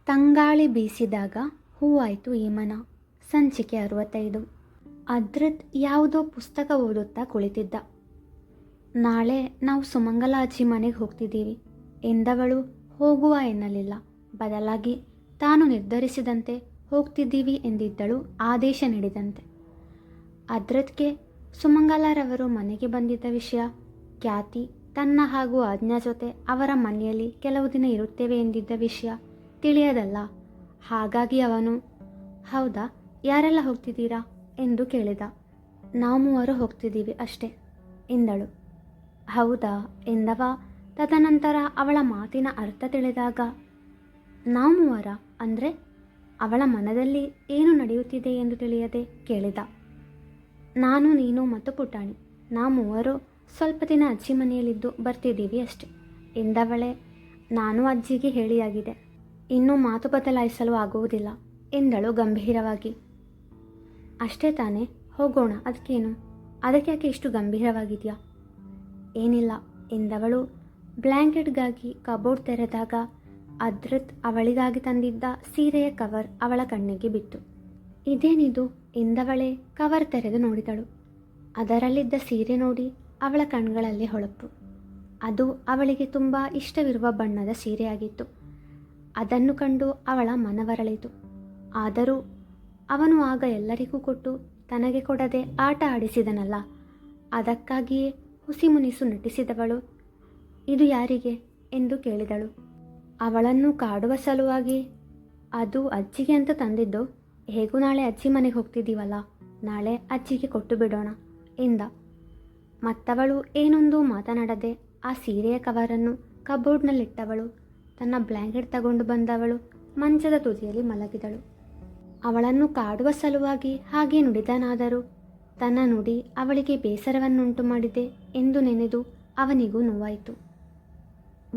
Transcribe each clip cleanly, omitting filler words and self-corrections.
ತಂಗಾಳಿ ಬೀಸಿದಾಗ ಹೂವಾಯಿತು ಈ ಮನ. ಸಂಚಿಕೆ 65. ಅದ್ರತ್ ಯಾವುದೋ ಪುಸ್ತಕ ಓದುತ್ತಾ ಕುಳಿತಿದ್ದ. ನಾಳೆ ನಾವು ಸುಮಂಗಲ ಅಜ್ಜಿ ಮನೆಗೆ ಹೋಗ್ತಿದ್ದೀವಿ ಎಂದವಳು ಹೋಗುವ ಎನ್ನಲಿಲ್ಲ. ಬದಲಾಗಿ ತಾನು ನಿರ್ಧರಿಸಿದಂತೆ ಹೋಗ್ತಿದ್ದೀವಿ ಎಂದಿದ್ದಳು ಆದೇಶ ನೀಡಿದಂತೆ. ಅದ್ರತ್ಗೆ ಸುಮಂಗಲರವರು ಮನೆಗೆ ಬಂದಿದ್ದ ವಿಷಯ, ಖ್ಯಾತಿ ತನ್ನ ಹಾಗೂ ಆಜ್ಞಾ ಜೊತೆ ಅವರ ಮನೆಯಲ್ಲಿ ಕೆಲವು ದಿನ ಇರುತ್ತೇವೆ ಎಂದಿದ್ದ ವಿಷಯ ತಿಳಿಯದಲ್ಲ. ಹಾಗಾಗಿ ಅವನು, ಹೌದಾ, ಯಾರೆಲ್ಲ ಹೋಗ್ತಿದ್ದೀರಾ ಎಂದು ಕೇಳಿದ. ನಾವು 3 ಹೋಗ್ತಿದ್ದೀವಿ ಅಷ್ಟೇ ಎಂದಳು. ಹೌದಾ ಎಂದವ. ತದನಂತರ ಅವಳ ಮಾತಿನ ಅರ್ಥ ತಿಳಿದಾಗ, ನಾವು 3 ಅಂದರೆ ಅವಳ ಮನದಲ್ಲಿ ಏನು ನಡೆಯುತ್ತಿದೆ ಎಂದು ತಿಳಿಯದೆ ಕೇಳಿದ. ನಾನು, ನೀನು ಮತ್ತು ಪುಟಾಣಿ, ನಾವು 3 ಸ್ವಲ್ಪ ದಿನ ಅಜ್ಜಿ ಮನೆಯಲ್ಲಿದ್ದು ಬರ್ತಿದ್ದೀವಿ ಅಷ್ಟೆ ಎಂದವಳೆ. ನಾನು ಅಜ್ಜಿಗೆ ಹೇಳಿಯಾಗಿದೆ, ಇನ್ನೂ ಮಾತು ಬದಲಾಯಿಸಲು ಆಗುವುದಿಲ್ಲ ಎಂದಳು ಗಂಭೀರವಾಗಿ. ಅಷ್ಟೇ ತಾನೇ, ಹೋಗೋಣ, ಅದಕ್ಕೇನು, ಅದಕ್ಕೆ ಯಾಕೆ ಇಷ್ಟು ಗಂಭೀರವಾಗಿದೆಯಾ? ಏನಿಲ್ಲ ಎಂದವಳು ಬ್ಲ್ಯಾಂಕೆಟ್ಗಾಗಿ ಕಬೋರ್ಡ್ ತೆರೆದಾಗ ಅದ್ರತ್ ಅವಳಿಗಾಗಿ ತಂದಿದ್ದ ಸೀರೆಯ ಕವರ್ ಅವಳ ಕಣ್ಣಿಗೆ ಬಿತ್ತು. ಇದೇನಿದು ಎಂದವಳೆ ಕವರ್ ತೆರೆದು ನೋಡಿದಳು. ಅದರಲ್ಲಿದ್ದ ಸೀರೆ ನೋಡಿ ಅವಳ ಕಣ್ಗಳಲ್ಲಿ ಹೊಳಪು. ಅದು ಅವಳಿಗೆ ತುಂಬ ಇಷ್ಟವಿರುವ ಬಣ್ಣದ ಸೀರೆಯಾಗಿತ್ತು. ಅದನ್ನು ಕಂಡು ಅವಳ ಮನವರಳಿತು. ಆದರೂ ಅವನು ಆಗ ಎಲ್ಲರಿಗೂ ಕೊಟ್ಟು ತನಗೆ ಕೊಡದೆ ಆಟ ಆಡಿಸಿದನಲ್ಲ, ಅದಕ್ಕಾಗಿಯೇ ಹುಸಿಮುನಿಸು ನಟಿಸಿದವಳು, ಇದು ಯಾರಿಗೆ ಎಂದು ಕೇಳಿದಳು. ಅವಳನ್ನು ಕಾಡುವ ಸಲುವಾಗಿ, ಅದು ಅಜ್ಜಿಗೆ ಅಂತ ತಂದಿದ್ದು. ಹೇಗೂ ನಾಳೆ ಅಜ್ಜಿ ಮನೆಗೆ ಹೋಗ್ತಿದ್ದೀವಲ್ಲ, ನಾಳೆ ಅಜ್ಜಿಗೆ ಕೊಟ್ಟು ಬಿಡೋಣ ಎಂದ. ಮತ್ತವಳು ಏನೊಂದು ಮಾತನಾಡದೆ ಆ ಸೀರೆಯ ಕವರನ್ನು ಕಬೋರ್ಡ್ನಲ್ಲಿಟ್ಟವಳು ತನ್ನ ಬ್ಲ್ಯಾಂಕೆಟ್ ತಗೊಂಡು ಬಂದವಳು ಮಂಚದ ತುದಿಯಲ್ಲಿ ಮಲಗಿದಳು. ಅವಳನ್ನು ಕಾಡುವ ಸಲುವಾಗಿ ಹಾಗೆ ನುಡಿದನಾದರೂ ತನ್ನ ನುಡಿ ಅವಳಿಗೆ ಬೇಸರವನ್ನುಂಟು ಮಾಡಿದೆ ಎಂದು ನೆನೆದು ಅವನಿಗೂ ನೋವಾಯಿತು.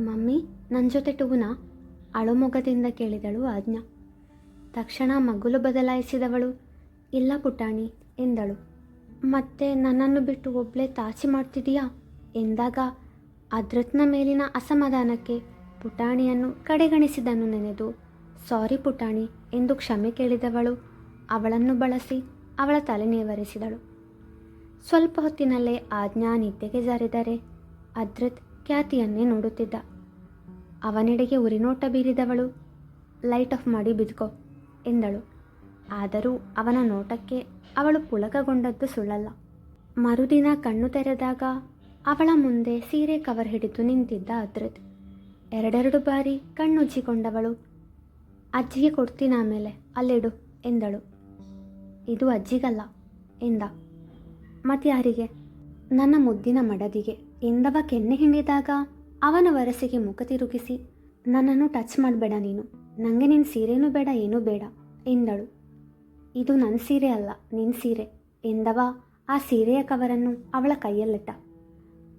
ಮಮ್ಮಿ, ನನ್ನ ಜೊತೆ ಟೂನಾ? ಅಳುಮೊಗದಿಂದ ಕೇಳಿದಳು ಆಜ್ಞಾ. ತಕ್ಷಣ ಮಗುಲು ಬದಲಾಯಿಸಿದವಳು, ಇಲ್ಲ ಪುಟಾಣಿ ಎಂದಳು. ಮತ್ತೆ ನನ್ನನ್ನು ಬಿಟ್ಟು ಒಬ್ಬಳೇ ತಾಚಿ ಮಾಡ್ತಿದೀಯಾ ಎಂದಾಗ ಅದ್ರತ್ನ ಮೇಲಿನ ಅಸಮಾಧಾನಕ್ಕೆ ಪುಟಾಣಿಯನ್ನು ಕಡೆಗಣಿಸಿದನ್ನು ನೆನೆದು, ಸಾರಿ ಪುಟಾಣಿ ಎಂದು ಕ್ಷಮೆ ಕೇಳಿದವಳು ಅವಳನ್ನು ಬಳಸಿ ಅವಳ ತಲೆ ನೇವರಿಸಿದಳು. ಸ್ವಲ್ಪ ಹೊತ್ತಿನಲ್ಲೇ ಆಜ್ಞಾ ನಿದ್ದೆಗೆ ಜಾರಿದರೆ ಅದ್ರತ್ ಖ್ಯಾತಿಯನ್ನೇ ನೋಡುತ್ತಿದ್ದ. ಅವನೆಡೆಗೆ ಉರಿನೋಟ ಬೀರಿದವಳು, ಲೈಟ್ ಆಫ್ ಮಾಡಿ ಬಿದ್ಕೋ ಎಂದಳು. ಆದರೂ ಅವನ ನೋಟಕ್ಕೆ ಅವಳು ಪುಳಕಗೊಂಡದ್ದು ಸುಳ್ಳಲ್ಲ. ಮರುದಿನ ಕಣ್ಣು ತೆರೆದಾಗ ಅವಳ ಮುಂದೆ ಸೀರೆ ಕವರ್ ಹಿಡಿದು ನಿಂತಿದ್ದ ಅದ್ರತ್. 2 ಬಾರಿ ಕಣ್ಣುಜ್ಜಿಕೊಂಡವಳು, ಅಜ್ಜಿಗೆ ಕೊಡ್ತೀನಿ ಆಮೇಲೆ, ಅಲ್ಲಿಡು ಎಂದಳು. ಇದು ಅಜ್ಜಿಗಲ್ಲ ಎಂದ. ಮತ್ಯಾರಿಗೆ? ನನ್ನ ಮುದ್ದಿನ ಮಡದಿಗೆ ಎಂದವ ಕೆನ್ನೆ ಹಿಂಡಿದಾಗ ಅವನ ವರಸೆಗೆ ಮುಖ ತಿರುಗಿಸಿ, ನನ್ನನ್ನು ಟಚ್ ಮಾಡಬೇಡ ನೀನು, ನನಗೆ ನಿನ್ನ ಸೀರೆನೂ ಬೇಡ, ಏನೂ ಬೇಡ ಎಂದಳು. ಇದು ನನ್ನ ಸೀರೆ ಅಲ್ಲ, ನಿನ್ನ ಸೀರೆ ಎಂದವ ಆ ಸೀರೆಯ ಕವರನ್ನು ಅವಳ ಕೈಯಲ್ಲಿಟ್ಟ.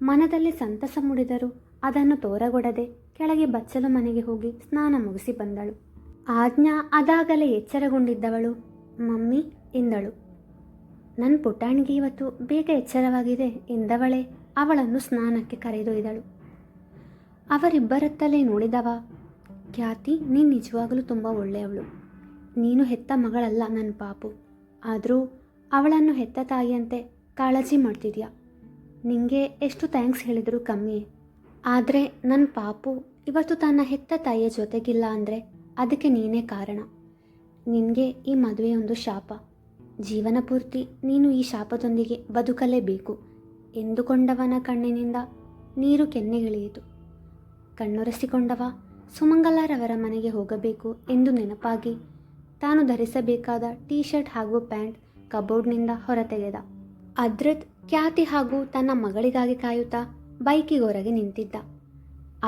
ಮನದಲ್ಲಿ ಸಂತಸ ಮೂಡಿದರೂ ಅದನ್ನು ತೋರಗೊಡದೆ ಕೆಳಗೆ ಬಚ್ಚಲು ಮನೆಗೆ ಹೋಗಿ ಸ್ನಾನ ಮುಗಿಸಿ ಬಂದಳು. ಆಜ್ಞಾ ಅದಾಗಲೇ ಎಚ್ಚರಗೊಂಡಿದ್ದವಳು, ಮಮ್ಮಿ ಎಂದಳು. ನನ್ನ ಪುಟಾಣಿಗೆ ಇವತ್ತು ಬೇಗ ಎಚ್ಚರವಾಗಿದೆ ಎಂದವಳೆ ಅವಳನ್ನು ಸ್ನಾನಕ್ಕೆ ಕರೆದೊಯ್ದಳು. ಅವರಿಬ್ಬರತ್ತಲೇ ನೋಡಿದವ, ಖ್ಯಾತಿ, ನೀನು ನಿಜವಾಗಲೂ ತುಂಬ ಒಳ್ಳೆಯವಳು. ನೀನು ಹೆತ್ತ ಮಗಳಲ್ಲ ನನ್ನ ಪಾಪು, ಆದರೂ ಅವಳನ್ನು ಹೆತ್ತ ತಾಯಿಯಂತೆ ಕಾಳಜಿ ಮಾಡ್ತಿದ್ಯಾ. ನಿನಗೆ ಎಷ್ಟು ಥ್ಯಾಂಕ್ಸ್ ಹೇಳಿದರೂ ಕಮ್ಮಿಯೇ. ಆದರೆ ನನ್ನ ಪಾಪು ಇವತ್ತು ತನ್ನ ಹೆತ್ತ ತಾಯಿಯ ಜೊತೆಗಿಲ್ಲ ಅಂದರೆ ಅದಕ್ಕೆ ನೀನೇ ಕಾರಣ. ನಿನಗೆ ಈ ಮದುವೆ ಒಂದು ಶಾಪ. ಜೀವನ ಪೂರ್ತಿ ನೀನು ಈ ಶಾಪದೊಂದಿಗೆ ಬದುಕಲೇಬೇಕು ಎಂದುಕೊಂಡವನ ಕಣ್ಣಿನಿಂದ ನೀರು ಕೆನ್ನೆಗಿಳಿಯಿತು. ಕಣ್ಣೊರೆಸಿಕೊಂಡವ ಸುಮಂಗಲರವರ ಮನೆಗೆ ಹೋಗಬೇಕು ಎಂದು ನೆನಪಾಗಿ ತಾನು ಧರಿಸಬೇಕಾದ ಟೀ ಶರ್ಟ್ ಹಾಗೂ ಪ್ಯಾಂಟ್ ಕಬೋರ್ಡ್ನಿಂದ ಹೊರತೆಗೆದ. ಅದ್ರತ್ ಖ್ಯಾತಿ ಹಾಗೂ ತನ್ನ ಮಗಳಿಗಾಗಿ ಕಾಯುತ್ತಾ ಬೈಕಿಗೊರಗೆ ನಿಂತಿದ್ದ.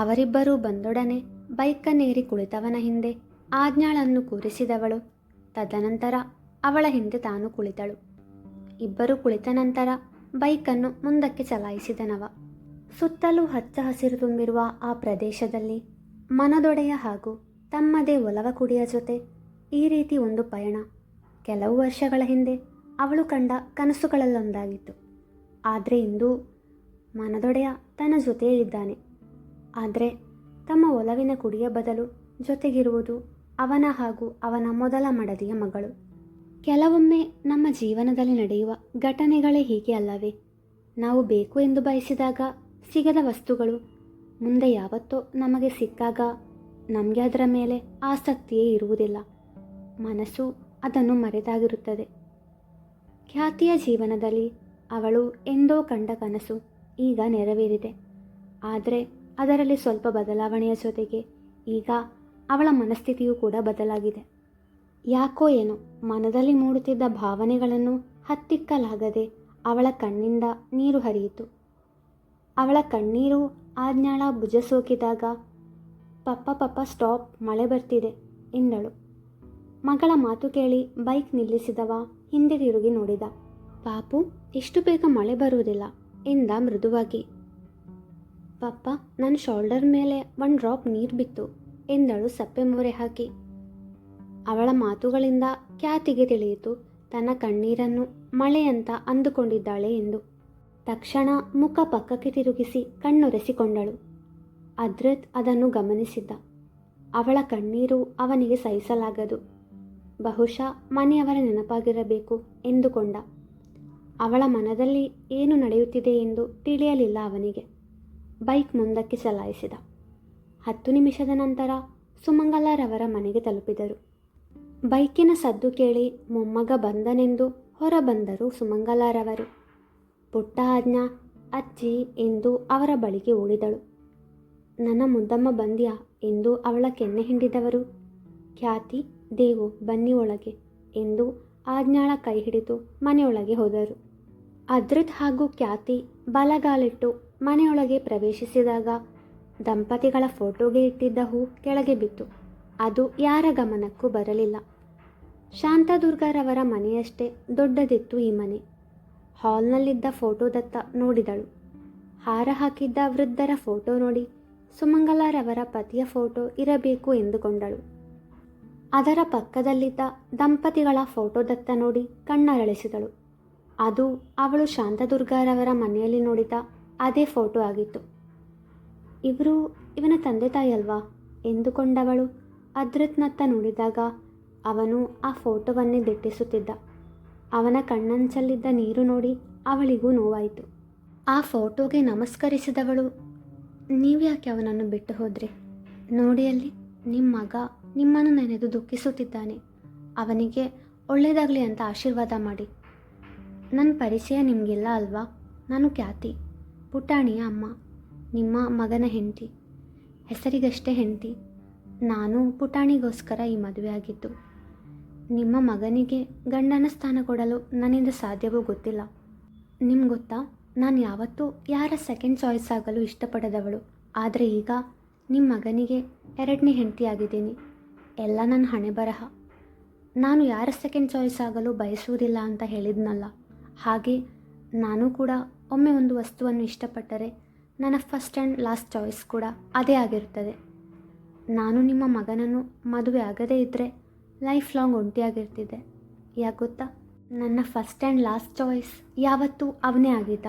ಅವರಿಬ್ಬರೂ ಬಂದೊಡನೆ ಬೈಕನ್ನೇರಿ ಕುಳಿತವನ ಹಿಂದೆ ಆಜ್ಞಾಳನ್ನು ಕೂರಿಸಿದವಳು. ತದನಂತರ ಅವಳ ಹಿಂದೆ ತಾನು ಕುಳಿತಳು. ಇಬ್ಬರು ಕುಳಿತ ನಂತರ ಬೈಕನ್ನು ಮುಂದಕ್ಕೆ ಚಲಾಯಿಸಿದನವ. ಸುತ್ತಲೂ ಹಚ್ಚ ಹಸಿರು ತುಂಬಿರುವ ಆ ಪ್ರದೇಶದಲ್ಲಿ ಮನದೊಡೆಯ ಹಾಗೂ ತಮ್ಮದೇ ಒಲವ ಕುಡಿಯ ಜೊತೆ ಈ ರೀತಿ ಒಂದು ಪಯಣ ಕೆಲವು ವರ್ಷಗಳ ಹಿಂದೆ ಅವಳು ಕಂಡ ಕನಸುಗಳಲ್ಲೊಂದಾಗಿತ್ತು. ಆದರೆ ಇಂದು ಮನದೊಡೆಯ ತನ್ನ ಜೊತೆಯೇ ಇದ್ದಾನೆ. ಆದರೆ ತಮ್ಮ ಒಲವಿನ ಕುಡಿಯ ಬದಲು ಜೊತೆಗಿರುವುದು ಅವನ ಹಾಗೂ ಅವನ ಮೊದಲ ಮಡದಿಯ ಮಗಳು. ಕೆಲವೊಮ್ಮೆ ನಮ್ಮ ಜೀವನದಲ್ಲಿ ನಡೆಯುವ ಘಟನೆಗಳೇ ಹೀಗೆ ಅಲ್ಲವೇ? ನಾವು ಬೇಕು ಎಂದು ಬಯಸಿದಾಗ ಸಿಗದ ವಸ್ತುಗಳು ಮುಂದೆ ಯಾವತ್ತೋ ನಮಗೆ ಸಿಕ್ಕಾಗ ನಮಗೆ ಅದರ ಮೇಲೆ ಆಸಕ್ತಿಯೇ ಇರುವುದಿಲ್ಲ. ಮನಸ್ಸು ಅದನ್ನು ಮರೆತಾಗಿರುತ್ತದೆ. ಖ್ಯಾತಿಯ ಜೀವನದಲ್ಲಿ ಅವಳು ಎಂದೋ ಕಂಡ ಕನಸು ಈಗ ನೆರವೇರಿದೆ. ಆದರೆ ಅದರಲ್ಲಿ ಸ್ವಲ್ಪ ಬದಲಾವಣೆಯ ಜೊತೆಗೆ ಈಗ ಅವಳ ಮನಸ್ಥಿತಿಯೂ ಕೂಡ ಬದಲಾಗಿದೆ. ಯಾಕೋ ಏನೋ ಮನದಲ್ಲಿ ಮೂಡುತ್ತಿದ್ದ ಭಾವನೆಗಳನ್ನು ಹತ್ತಿಕ್ಕಲಾಗದೆ ಅವಳ ಕಣ್ಣಿಂದ ನೀರು ಹರಿಯಿತು. ಅವಳ ಕಣ್ಣೀರು ಆಜ್ಞಾಳ ಭುಜ ಸೋಕಿದಾಗ, ಪಪ್ಪ ಪಪ್ಪ ಸ್ಟಾಪ್, ಮಳೆ ಬರ್ತಿದೆ ಎಂದಳು. ಮಗಳ ಮಾತು ಕೇಳಿ ಬೈಕ್ ನಿಲ್ಲಿಸಿದವ ಹಿಂದೆ ತಿರುಗಿ ನೋಡಿದ. ಪಾಪು, ಇಷ್ಟು ಬೇಗ ಮಳೆ ಬರುವುದಿಲ್ಲ ಎಂದ ಮೃದುವಾಗಿ. ಪಪ್ಪ, ನನ್ನ ಶೋಲ್ಡರ್ ಮೇಲೆ ಒಂದು ಡ್ರಾಪ್ ನೀರು ಬಿತ್ತು ಎಂದಳು ಸಪ್ಪೆ ಮೊರೆ ಹಾಕಿ. ಅವಳ ಮಾತುಗಳಿಂದ ಖ್ಯಾತಿಗೆ ತಿಳಿಯಿತು ತನ್ನ ಕಣ್ಣೀರನ್ನು ಮಳೆ ಅಂತ ಅಂದುಕೊಂಡಿದ್ದಾಳೆ ಎಂದು. ತಕ್ಷಣ ಮುಖ ಪಕ್ಕಕ್ಕೆ ತಿರುಗಿಸಿ ಕಣ್ಣೊರೆಸಿಕೊಂಡಳು. ಅದ್ರತ್ ಅದನ್ನು ಗಮನಿಸಿದ್ದ. ಅವಳ ಕಣ್ಣೀರು ಅವನಿಗೆ ಸಹಿಸಲಾಗದು. ಬಹುಶಃ ಮನೆಯವರ ನೆನಪಾಗಿರಬೇಕು ಎಂದುಕೊಂಡ. ಅವಳ ಮನದಲ್ಲಿ ಏನು ನಡೆಯುತ್ತಿದೆ ಎಂದು ತಿಳಿಯಲಿಲ್ಲ ಅವನಿಗೆ. ಬೈಕ್ ಮುಂದಕ್ಕೆ ಚಲಾಯಿಸಿದ. 10 ನಿಮಿಷದ ನಂತರ ಸುಮಂಗಲರವರ ಮನೆಗೆ ತಲುಪಿದರು. ಬೈಕಿನ ಸದ್ದು ಕೇಳಿ ಮೊಮ್ಮಗ ಬಂದನೆಂದು ಹೊರಬಂದರು ಸುಮಂಗಲರವರು. ಪುಟ್ಟ ಆಜ್ಞಾ, ಅಜ್ಜಿ ಎಂದು ಅವರ ಬಳಿಗೆ ಓಡಿದಳು. ನನ್ನ ಮುದ್ದಮ್ಮ ಬಂದ್ಯಾ ಎಂದು ಅವಳ ಕೆನ್ನೆ ಹಿಂಡಿದವರು, ಖ್ಯಾತಿ, ದೇವು ಬನ್ನಿ ಒಳಗೆ ಎಂದು ಆಜ್ಞಾಳ ಕೈ ಹಿಡಿದು ಮನೆಯೊಳಗೆ ಹೋದರು. ಅದ್ರಿತ್ ಹಾಗೂ ಖ್ಯಾತಿ ಬಲಗಾಲಿಟ್ಟು ಮನೆಯೊಳಗೆ ಪ್ರವೇಶಿಸಿದಾಗ ದಂಪತಿಗಳ ಫೋಟೋಗೆ ಇಟ್ಟಿದ್ದ ಹೂ ಕೆಳಗೆ ಬಿತ್ತು. ಅದು ಯಾರ ಗಮನಕ್ಕೂ ಬರಲಿಲ್ಲ. ಶಾಂತದುರ್ಗರವರ ಮನೆಯಷ್ಟೇ ದೊಡ್ಡದಿತ್ತು ಈ ಮನೆ. ಹಾಲ್ನಲ್ಲಿದ್ದ ಫೋಟೋದತ್ತ ನೋಡಿದಳು. ಹಾರ ಹಾಕಿದ್ದ ವೃದ್ಧರ ಫೋಟೋ ನೋಡಿ ಸುಮಂಗಲರವರ ಪತಿಯ ಫೋಟೋ ಇರಬೇಕು ಎಂದುಕೊಂಡಳು. ಅದರ ಪಕ್ಕದಲ್ಲಿದ್ದ ದಂಪತಿಗಳ ಫೋಟೋದತ್ತ ನೋಡಿ ಕಣ್ಣರಳಿಸಿದಳು. ಅದು ಅವಳು ಶಾಂತದುರ್ಗರವರ ಮನೆಯಲ್ಲಿ ನೋಡಿದ ಅದೇ ಫೋಟೋ ಆಗಿತ್ತು. ಇವರು ಇವನ ತಂದೆ ತಾಯಿ ಅಲ್ವಾ ಎಂದುಕೊಂಡವಳು ಅದ್ರತ್ನತ್ತ ನೋಡಿದಾಗ ಅವನು ಆ ಫೋಟೋವನ್ನೇ ದಿಟ್ಟಿಸುತ್ತಿದ್ದ. ಅವನ ಕಣ್ಣಂಚಲ್ಲಿದ್ದ ನೀರು ನೋಡಿ ಅವಳಿಗೂ ನೋವಾಯಿತು. ಆ ಫೋಟೋಗೆ ನಮಸ್ಕರಿಸಿದವಳು, ನೀವು ಯಾಕೆ ಅವನನ್ನು ಬಿಟ್ಟು ಹೋದ್ರಿ? ನೋಡಿ ಅಲ್ಲಿ, ನಿಮ್ಮ ಮಗ ನಿಮ್ಮನ್ನು ನೆನೆದು ದುಃಖಿಸುತ್ತಿದ್ದಾನೆ. ಅವನಿಗೆ ಒಳ್ಳೆಯದಾಗಲಿ ಅಂತ ಆಶೀರ್ವಾದ ಮಾಡಿ. ನನ್ನ ಪರಿಚಯ ನಿಮಗಿಲ್ಲ ಅಲ್ವಾ? ನಾನು ಖ್ಯಾತಿ, ಪುಟಾಣಿಯ ಅಮ್ಮ, ನಿಮ್ಮ ಮಗನ ಹೆಂಡತಿ. ಹೆಸರಿಗಷ್ಟೇ ಹೆಂಡತಿ. ನಾನು ಪುಟಾಣಿಗೋಸ್ಕರ ಈ ಮದುವೆ ಆಗಿದ್ದು. ನಿಮ್ಮ ಮಗನಿಗೆ ಗಂಡನ ಸ್ಥಾನ ಕೊಡಲು ನನ್ನಿಂದ ಸಾಧ್ಯವೋ ಗೊತ್ತಿಲ್ಲ. ನಿಮ್ಗೆ ಗೊತ್ತಾ, ನಾನು ಯಾವತ್ತೂ ಯಾರ ಸೆಕೆಂಡ್ ಚಾಯ್ಸ್ ಆಗಲು ಇಷ್ಟಪಡದವಳು. ಆದರೆ ಈಗ ನಿಮ್ಮ ಮಗನಿಗೆ 2ನೇ ಹೆಂಡತಿ ಆಗಿದ್ದೀನಿ. ಎಲ್ಲ ನನ್ನ ಹಣೆ ಬರಹ. ನಾನು ಯಾರ ಸೆಕೆಂಡ್ ಚಾಯ್ಸ್ ಆಗಲು ಬಯಸುವುದಿಲ್ಲ ಅಂತ ಹೇಳಿದ್ನಲ್ಲ, ಹಾಗೆ ನಾನು ಕೂಡ ಒಮ್ಮೆ ಒಂದು ವಸ್ತುವನ್ನು ಇಷ್ಟಪಟ್ಟರೆ ನನ್ನ ಫಸ್ಟ್ ಆ್ಯಂಡ್ ಲಾಸ್ಟ್ ಚಾಯ್ಸ್ ಕೂಡ ಅದೇ ಆಗಿರುತ್ತದೆ. ನಾನು ನಿಮ್ಮ ಮಗನನ್ನು ಮದುವೆ ಆಗದೇ ಇದ್ದರೆ ಲೈಫ್ ಲಾಂಗ್ ಒಂಟಿಯಾಗಿರ್ತಿದ್ದೆ. ಯಾಕೆ ಗೊತ್ತಾ, ನನ್ನ ಫಸ್ಟ್ ಆ್ಯಂಡ್ ಲಾಸ್ಟ್ ಚಾಯ್ಸ್ ಯಾವತ್ತೂ ಅವನೇ ಆಗಿದ್ದ.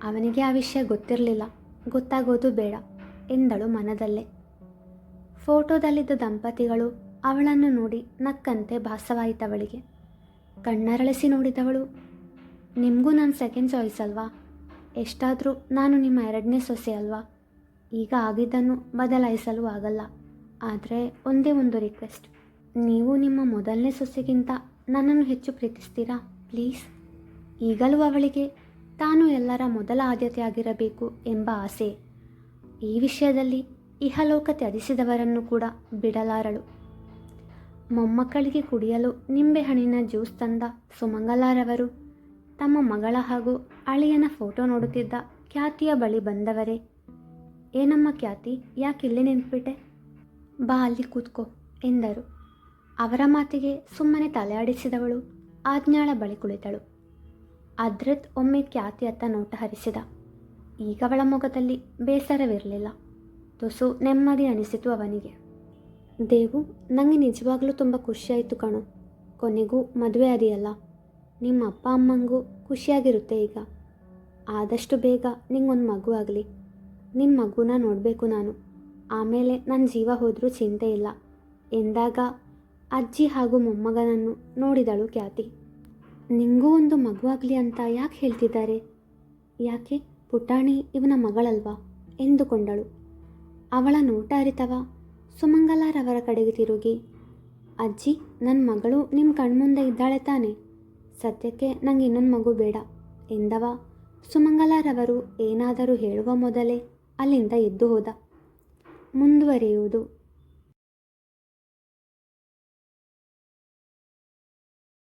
ಅವನಿಗೆ ಆ ವಿಷಯ ಗೊತ್ತಿರಲಿಲ್ಲ, ಗೊತ್ತಾಗೋದು ಬೇಡ ಎಂದಳು ಮನದಲ್ಲೇ. ಫೋಟೋದಲ್ಲಿದ್ದ ದಂಪತಿಗಳು ಅವಳನ್ನು ನೋಡಿ ನಕ್ಕಂತೆ ಭಾಸವಾಯಿತವಳಿಗೆ. ಕಣ್ಣರಳಿಸಿ ನೋಡಿದವಳು, ನಿಮಗೂ ನಾನು ಸೆಕೆಂಡ್ ಚಾಯ್ಸ್ ಅಲ್ವಾ? ಎಷ್ಟಾದರೂ ನಾನು ನಿಮ್ಮ 2ನೇ ಸೊಸೆ ಅಲ್ವಾ? ಈಗ ಆಗಿದ್ದನ್ನು ಬದಲಾಯಿಸಲು ಆಗಲ್ಲ. ಆದರೆ ಒಂದೇ ಒಂದು ರಿಕ್ವೆಸ್ಟ್, ನೀವು ನಿಮ್ಮ ಮೊದಲನೇ ಸೊಸೆಗಿಂತ ನನ್ನನ್ನು ಹೆಚ್ಚು ಪ್ರೀತಿಸ್ತೀರಾ ಪ್ಲೀಸ್? ಈಗಲೂ ಅವಳಿಗೆ ತಾನು ಎಲ್ಲರ ಮೊದಲ ಆದ್ಯತೆ ಆಗಿರಬೇಕು ಎಂಬ ಆಸೆ. ಈ ವಿಷಯದಲ್ಲಿ ಇಹಲೋಕ ತ್ಯಜಿಸಿದವರನ್ನು ಕೂಡ ಬಿಡಲಾರಳು. ಮೊಮ್ಮಕ್ಕಳಿಗೆ ಕುಡಿಯಲು ನಿಂಬೆಹಣ್ಣಿನ ಜ್ಯೂಸ್ ತಂದ ಸುಮಂಗಲರವರು ತಮ್ಮ ಮಗಳ ಹಾಗೂ ಅಳಿಯನ ಫೋಟೋ ನೋಡುತ್ತಿದ್ದ ಖ್ಯಾತಿಯ ಬಳಿ ಬಂದವರೇ, ಏನಮ್ಮ ಖ್ಯಾತಿ, ಯಾಕೆ ಇಲ್ಲೇ ನಿಂತ್ಬಿಟ್ಟೆ? ಬಾ ಅಲ್ಲಿ ಕೂತ್ಕೋ ಎಂದರು. ಅವರ ಮಾತಿಗೆ ಸುಮ್ಮನೆ ತಲೆಯಾಡಿಸಿದವಳು ಆಜ್ಞಾಳ ಬಳಿ ಕುಳಿತಳು. ಅದ್ರತ್ ಒಮ್ಮೆ ಖ್ಯಾತಿಯತ್ತ ನೋಟ ಹರಿಸಿದ. ಈಗ ಅವಳ ಮೊಗದಲ್ಲಿ ಬೇಸರವಿರಲಿಲ್ಲ, ತುಸು ನೆಮ್ಮದಿ ಅನಿಸಿತು ಅವನಿಗೆ. ದೇವು, ನನಗೆ ನಿಜವಾಗ್ಲೂ ತುಂಬ ಖುಷಿಯಾಯಿತು ಕಣೋ. ಕೊನೆಗೂ ಮದುವೆ ಆದಿಯಲ್ಲ. ನಿಮ್ಮ ಅಪ್ಪ ಅಮ್ಮಂಗೂ ಖುಷಿಯಾಗಿರುತ್ತೆ ಈಗ. ಆದಷ್ಟು ಬೇಗ ನಿಂಗೊಂದು ಮಗು ಆಗಲಿ. ನಿನ್ನ ಮಗುನ ನೋಡಬೇಕು ನಾನು. ಆಮೇಲೆ ನನ್ನ ಜೀವ ಹೋದರೂ ಚಿಂತೆ ಇಲ್ಲ ಎಂದಾಗ ಅಜ್ಜಿ ಹಾಗೂ ಮೊಮ್ಮಗನನ್ನು ನೋಡಿದಳು ಖ್ಯಾತಿ. ನಿಂಗೂ ಒಂದು ಮಗುವಾಗಲಿ ಅಂತ ಯಾಕೆ ಹೇಳ್ತಿದ್ದಾರೆ? ಯಾಕೆ, ಪುಟಾಣಿ ಇವನ ಮಗಳಲ್ವಾ ಎಂದುಕೊಂಡಳು. ಅವಳ ನೋಟ ಅರಿತವ ಸುಮಂಗಲಾರವರ ಕಡೆಗೆ ತಿರುಗಿ, ಅಜ್ಜಿ, ನನ್ನ ಮಗಳು ನಿಮ್ಮ ಕಣ್ಮುಂದೆ ಇದ್ದಾಳೆ ತಾನೆ, ಸದ್ಯಕ್ಕೆ ನಂಗೆ ಇನ್ನೊಂದು ಮಗು ಬೇಡ ಎಂದವ. ಸುಮಂಗಲಾರವರು ಏನಾದರೂ ಹೇಳುವ ಮೊದಲೇ ಅಲ್ಲಿಂದ ಎದ್ದು ಹೋದ. ಮುಂದುವರಿಯುವುದು.